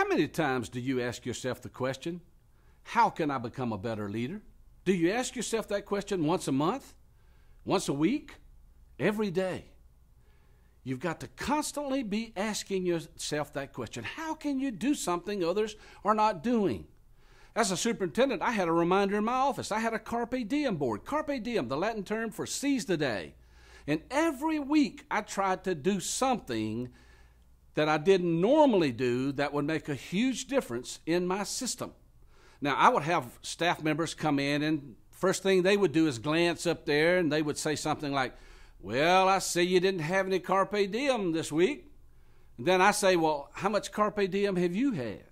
How many times do you ask yourself the question, how can I become a better leader? Do you ask yourself that question once a month, once a week, every day? You've got to constantly be asking yourself that question. How can you do something others are not doing? As a superintendent, I had a reminder in my office. I had a carpe diem board. Carpe diem, the Latin term for seize the day. And every week I tried to do something that I didn't normally do that would make a huge difference in my system. Now, I would have staff members come in, and first thing they would do is glance up there, and they would say something like, well, I see you didn't have any carpe diem this week. And then I say, well, how much carpe diem have you had?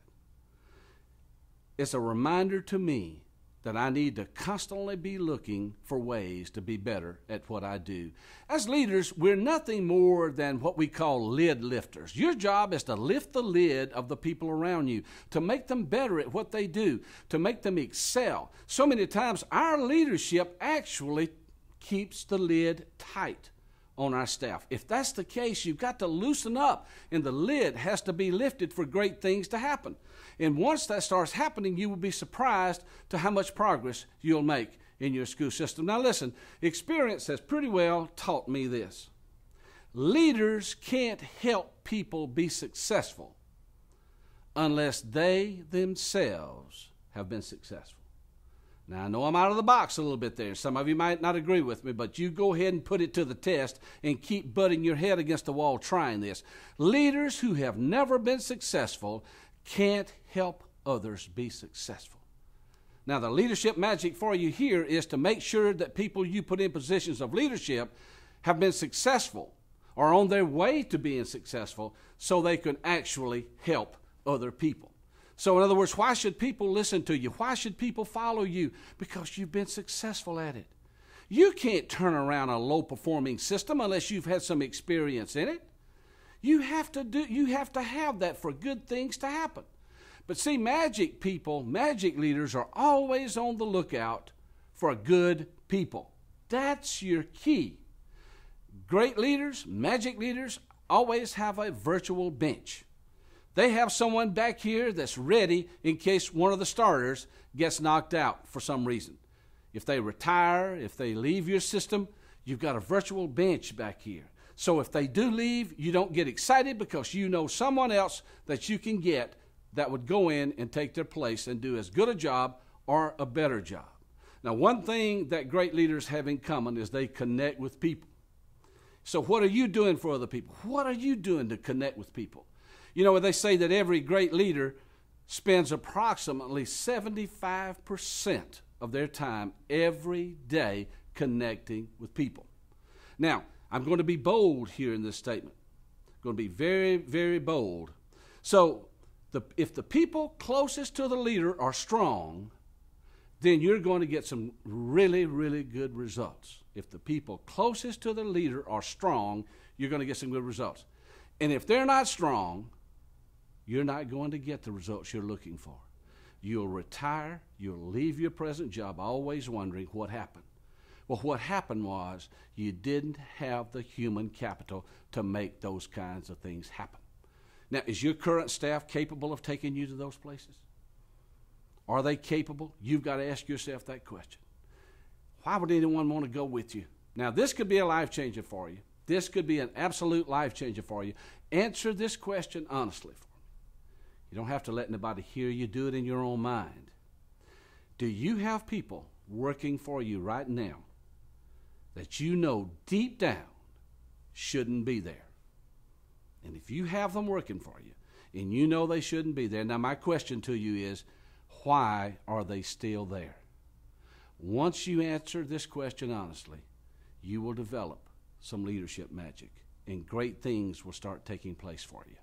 It's a reminder to me that I need to constantly be looking for ways to be better at what I do. As leaders, we're nothing more than what we call lid lifters. Your job is to lift the lid of the people around you, to make them better at what they do, to make them excel. So many times, our leadership actually keeps the lid tight on our staff. If that's the case, you've got to loosen up, and the lid has to be lifted for great things to happen. And once that starts happening, you will be surprised to how much progress you'll make in your school system. Now listen, experience has pretty well taught me this. Leaders can't help people be successful unless they themselves have been successful. Now, I know I'm out of the box a little bit there. Some of you might not agree with me, but you go ahead and put it to the test and keep butting your head against the wall trying this. Leaders who have never been successful can't help others be successful. Now, the leadership magic for you here is to make sure that people you put in positions of leadership have been successful or on their way to being successful so they can actually help other people. So in other words, why should people listen to you? Why should people follow you? Because you've been successful at it. You can't turn around a low-performing system unless you've had some experience in it. You have to have that for good things to happen. But see, magic people, magic leaders are always on the lookout for good people. That's your key. Great leaders, magic leaders, always have a virtual bench. They have someone back here that's ready in case one of the starters gets knocked out for some reason. If they retire, if they leave your system, you've got a virtual bench back here. So if they do leave, you don't get excited because you know someone else that you can get that would go in and take their place and do as good a job or a better job. Now, one thing that great leaders have in common is they connect with people. So what are you doing for other people? What are you doing to connect with people? You know, they say that every great leader spends approximately 75% of their time every day connecting with people. Now, I'm going to be bold here in this statement. I'm going to be very, very bold. So, if the people closest to the leader are strong, then you're going to get some really, really good results. If the people closest to the leader are strong, you're going to get some good results. And if they're not strong, you're not going to get the results you're looking for. You'll retire, you'll leave your present job always wondering what happened. Well, what happened was you didn't have the human capital to make those kinds of things happen. Now, is your current staff capable of taking you to those places? Are they capable? You've got to ask yourself that question. Why would anyone want to go with you? Now, this could be a life changer for you. This could be an absolute life changer for you. Answer this question honestly for me. You don't have to let anybody hear you. Do it in your own mind. Do you have people working for you right now that you know deep down shouldn't be there? And if you have them working for you and you know they shouldn't be there, now my question to you is, why are they still there? Once you answer this question honestly, you will develop some leadership magic, and great things will start taking place for you.